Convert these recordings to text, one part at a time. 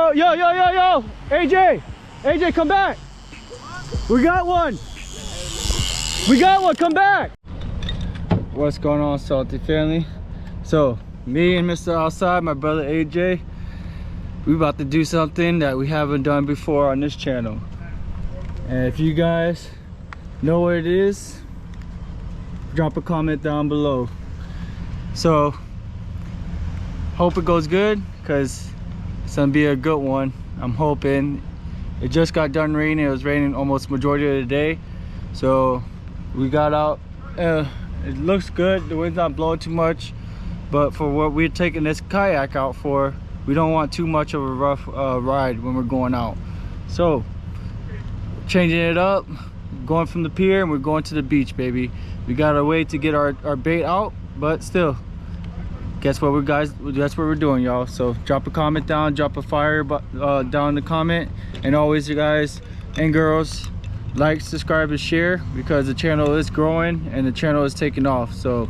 Yo, yo, yo, yo, yo! AJ! AJ, come back! We got one! We got one, come back! What's going on, Salty family? So, me and Mr. Outside, my brother AJ, we about to do something that we haven't done before on this channel. And if you guys know what it is, drop a comment down below. So, hope it goes good, because it's gonna be a good one. I'm hoping. It just got done raining. It was raining almost majority of the day, so we got out. It looks good. The wind's not blowing too much, but for what we're taking this kayak out for, we don't want too much of a rough ride when we're going out. So changing it up, going from the pier and we're going to the beach, baby. We got a way to get our bait out, but still, guess what that's what we're doing, y'all. So drop a comment down, drop a fire down in the comment, and always, you guys and girls, like, subscribe, and share, because the channel is growing and the channel is taking off. So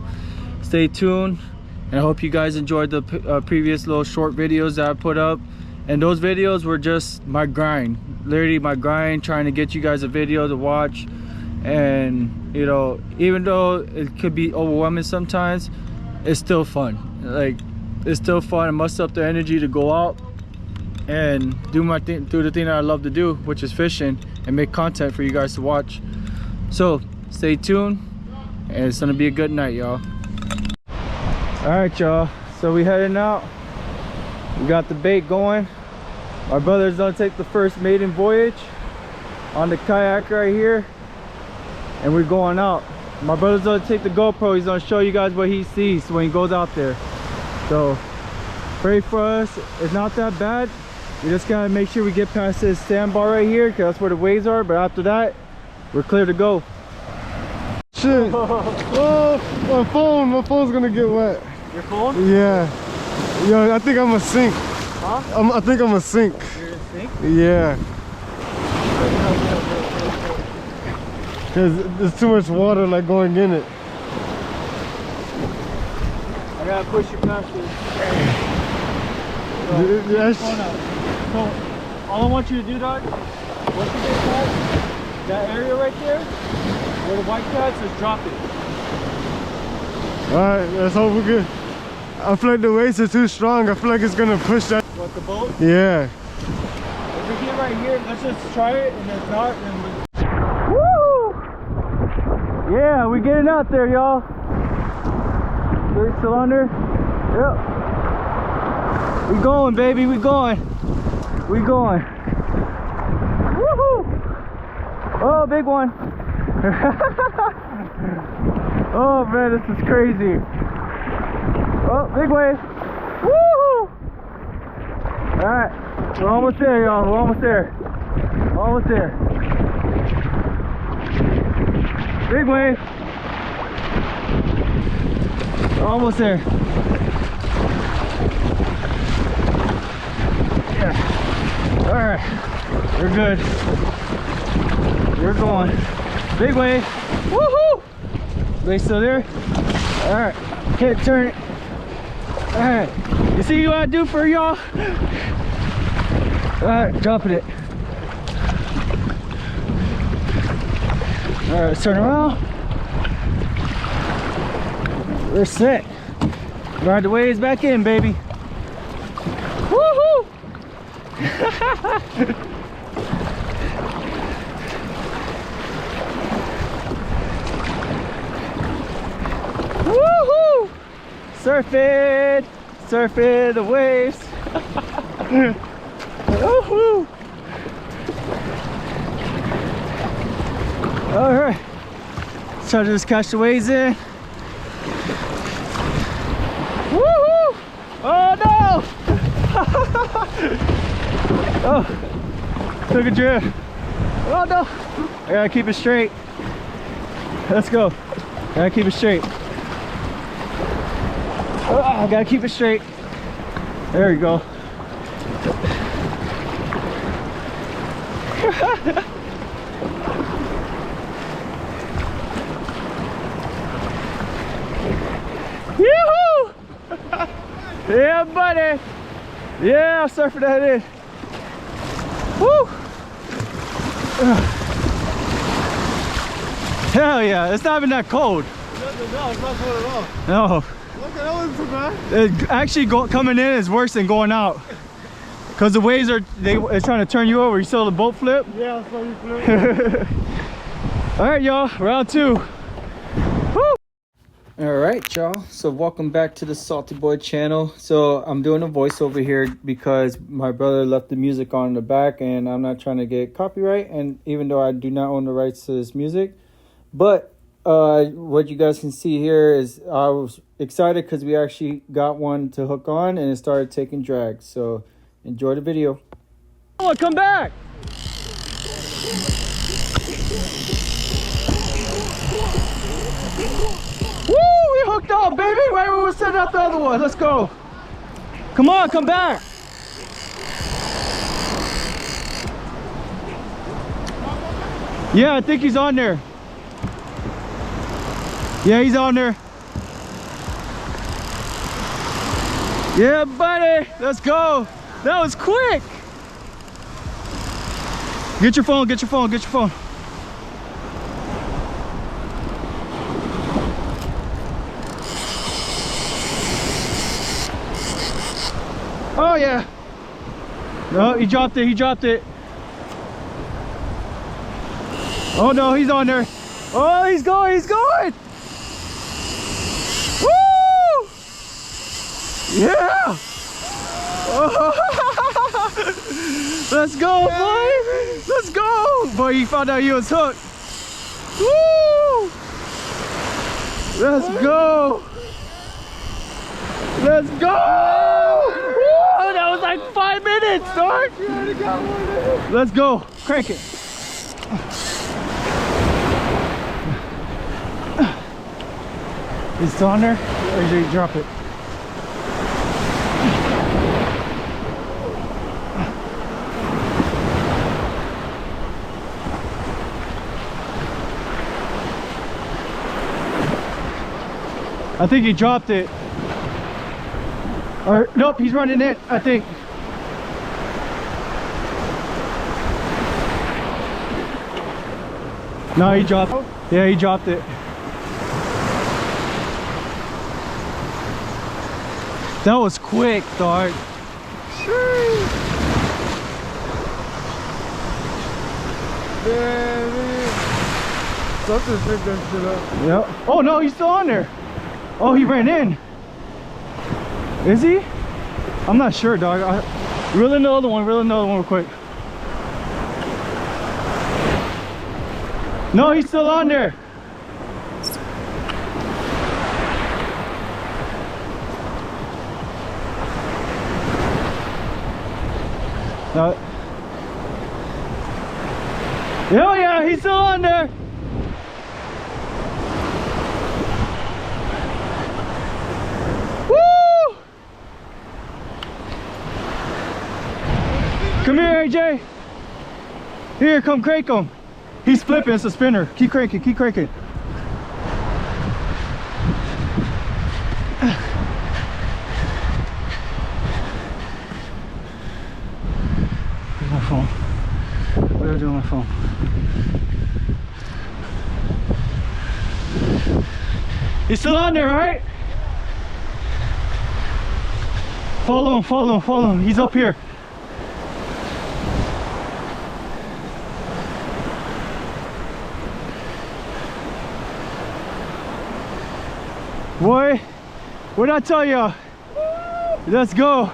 stay tuned, and I hope you guys enjoyed the previous little short videos that I put up. And those videos were just my grind, literally my grind, trying to get you guys a video to watch. And you know, even though it could be overwhelming sometimes, it's still fun. Like, it's still fun. It musts up the energy to go out and do my thing, do the thing that I love to do, which is fishing, and make content for you guys to watch. So stay tuned, and it's gonna be a good night, y'all. All right, y'all, so we heading out. We got the bait going. My brother's gonna take the first maiden voyage on the kayak right here, and we're going out. My brother's gonna take the GoPro. He's gonna show you guys what he sees when he goes out there. So pray for us. It's not that bad. We just gotta make sure we get past this sandbar right here, because that's where the waves are. But after that, we're clear to go. Shit. Oh, my phone's gonna get wet. Your phone? Yeah. Yo, I think I'm gonna sink. Huh? I think I'm gonna sink. You're gonna sink? Yeah. Because there's too much water like going in it. I gotta push you past this. So all I want you to do, dog, once you get past that area right there where the white cats, just drop it. Alright, let's hope we're good. I feel like the waves are too strong. I feel like it's gonna push that. What, the boat? Yeah. If we get right here, let's just try it, and if not, then woo! Yeah, we getting out there, y'all. 3-cylinder. Yep. We going, baby. We going. We going. Woohoo! Oh, big one. Oh man, this is crazy. Oh, big wave. Woohoo! All right, we're almost there, y'all. We're almost there. Almost there. Big wave. Almost there. Yeah. All right. We're good. We're going. Big wave. Woohoo! Wait, still there? All right. Can't turn it. All right. You see what I do for y'all? All right, dropping it. All right, let's turn around. We're set. Ride the waves back in, baby. Woohoo! Woohoo! Surfing! Surfing the waves. Woohoo! All right. Let's try to just catch the waves in. Woohoo! Oh no! Oh, took a drift. Oh no! I gotta keep it straight. Let's go. I gotta keep it straight. Oh, I gotta keep it straight. There we go. Yoo-hoo! Yeah, buddy. Yeah, I'm surfing that in. Woo! Hell yeah, it's not even that cold. No, it's not cold at all. No. Look, that wasn't too bad. Actually, coming in is worse than going out. Because the waves are, it's trying to turn you over. You saw the boat flip? Yeah, I saw you flip. All right, y'all, round 2. Woo! All right, y'all, so welcome back to the Salty Boy channel. So I'm doing a voiceover here because my brother left the music on in the back and I'm not trying to get copyright, and even though I do not own the rights to this music. But what you guys can see here is I was excited because we actually got one to hook on and it started taking drag. So enjoy the video. Oh, come back! Woo! We hooked up, baby! Right when we set out the other one. Let's go. Come on, come back. Yeah, I think he's on there. Yeah, he's on there. Yeah, buddy. Let's go. That was quick. Get your phone, get your phone, get your phone. Oh yeah. No, he dropped it, he dropped it. Oh no, he's on there. Oh, he's going, he's going. Woo! Yeah. Oh. Let's go, boy. Let's go. Boy, he found out he was hooked. Woo! Let's go. Let's go. Woo! That was like 5 minutes, dog. Let's go. Crank it. Is it on there? Or did you drop it? I think he dropped it. Or nope, he's running it, I think. No, he dropped it. Yeah, he dropped it. That was quick, dog. Something picked that shit up. Yep. Oh no, he's still on there. Oh, he ran in. Is he? I'm not sure, dog. Reel in the other one. Reel in the other one real quick. No, he's still on there. Oh yeah, he's still on there. Woo! Come here, AJ. Here, come crank him. He's flipping, it's a spinner. Keep cranking, keep cranking. Where's my phone? What do I do on my phone? He's still on there, right? Follow him, follow him, follow him. He's up here. Boy, what'd I tell ya? Let's go.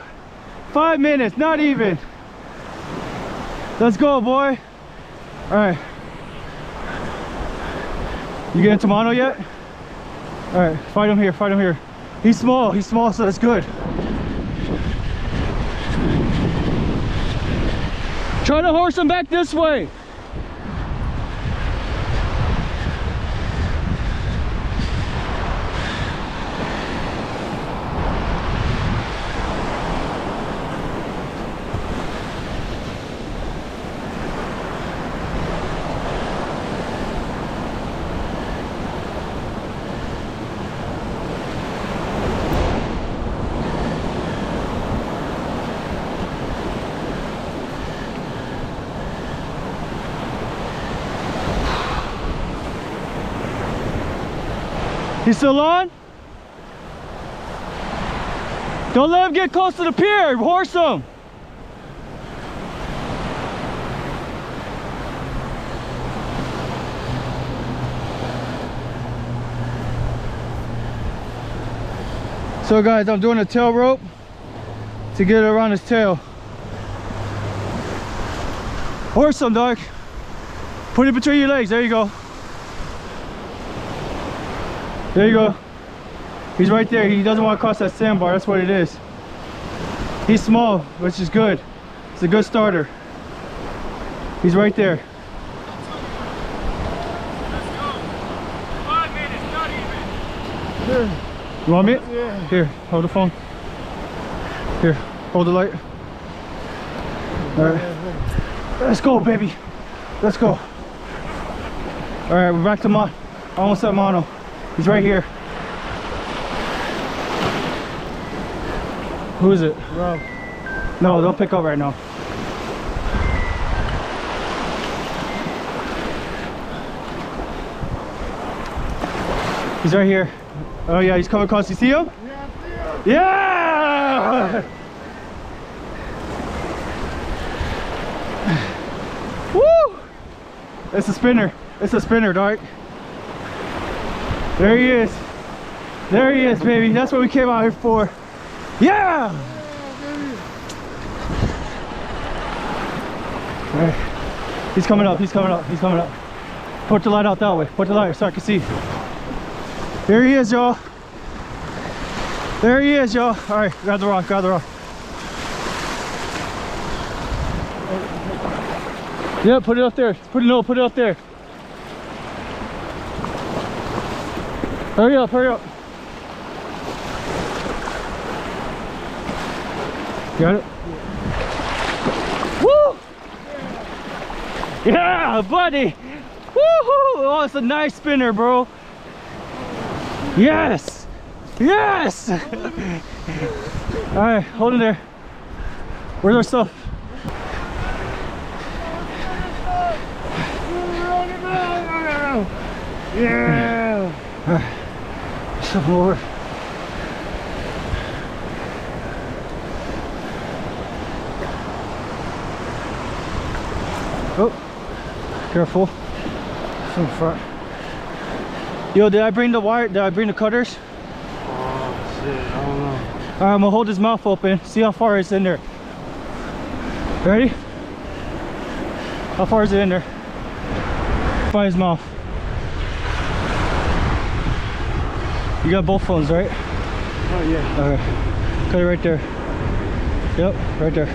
5 minutes, not even. Let's go, boy. All right. You getting Tomato yet? All right, fight him here, fight him here. He's small, so that's good. Try to horse him back this way. He's still on? Don't let him get close to the pier. Horse him. So guys, I'm doing a tail rope to get it around his tail. Horse him, dog. Put it between your legs. There you go. There you go. He's right there. He doesn't want to cross that sandbar. That's what it is. He's small, which is good. It's a good starter. He's right there. Let's go. 5 minutes, not even. Yeah. You want me? Yeah. Here, hold the phone. Here, hold the light. All right. Let's go, baby. Let's go. All right, we're back to almost at mono. He's right here. Who is it? Rob. No, don't pick up right now. He's right here. Oh yeah, he's coming across. You see him? Yeah, I see him. Yeah! Woo! It's a spinner. It's a spinner, dog. There he is. There he is, baby. That's what we came out here for. Yeah! All right. He's coming up. He's coming up. He's coming up. Put the light out that way. Put the light so I can see. There he is, y'all. There he is, y'all. All right, grab the rock. Grab the rock. Yeah, put it up there. Put it up there. Hurry up, hurry up. Got it? Woo! Yeah, buddy! Woohoo! Oh, it's a nice spinner, bro. Yes! Yes! All right, hold it there. Where's our stuff? Yeah! All right, stuff over. Oh, careful. It's in front. Yo, did I bring the wire? Did I bring the cutters? Oh shit, I don't know. Alright, I'm gonna hold his mouth open. See how far it's in there. Ready? How far is it in there? By his mouth. You got both phones, right? Oh yeah. Alright. Cut it right there. Yep, right there.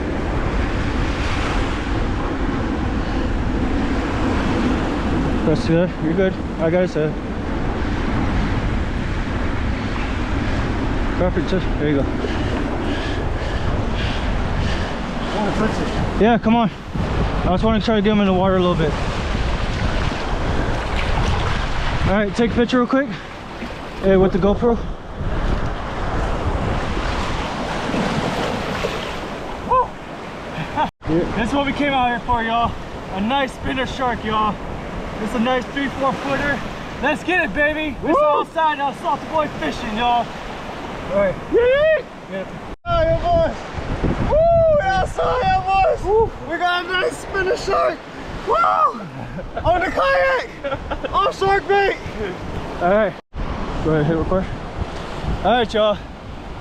Press together. You're good. I got it set. Perfect. There you go. I want to touch it. Yeah, come on. I just want to try to get him in the water a little bit. All right, take a picture real quick. Hey, with the GoPro. This is what we came out here for, y'all. A nice spinner shark, y'all. This is a nice 3-4 footer. Let's get it, baby. This is outside now, SaltiboiFishing, y'all. All right. Yeah. Oh, yeah, boys. Woo, outside, yeah, boys. Woo. We got a nice spinner shark. Woo! On the kayak. On shark bait. All right. Go ahead, hit record. All right, y'all.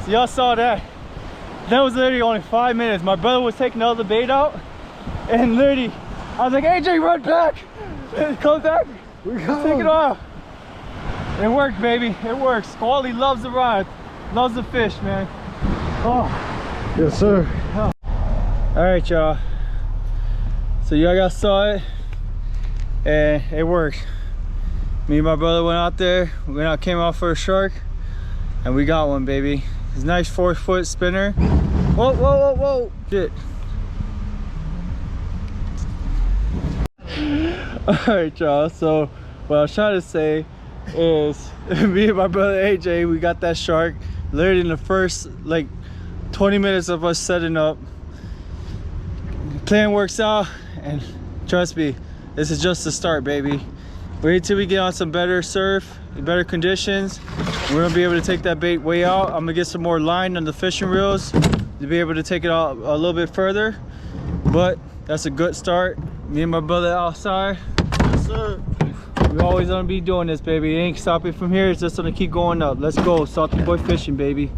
So y'all saw that. That was literally only 5 minutes. My brother was taking all the bait out, and literally, I was like, AJ, run back. Come back. We got Take it off. It worked, baby. It works. Squally loves the rod. Loves the fish, man. Oh. Yes, sir. Oh. All right, y'all. So y'all guys saw it, and it worked. Me and my brother went out there. Came out for a shark, and we got one, baby. It's a nice 4-foot spinner. Whoa, whoa, whoa, whoa! Shit. All right, y'all. So what I was trying to say is, me and my brother AJ, we got that shark literally in the first like 20 minutes of us setting up. Plan works out, and trust me, this is just the start, baby. Wait till we get on some better surf, better conditions. We're gonna be able to take that bait way out. I'm gonna get some more line on the fishing reels to be able to take it out a little bit further. But that's a good start. Me and my brother outside. Yes, sir. We always gonna be doing this, baby. It ain't stopping from here. It's just gonna keep going up. Let's go, Salty Boy Fishing, baby.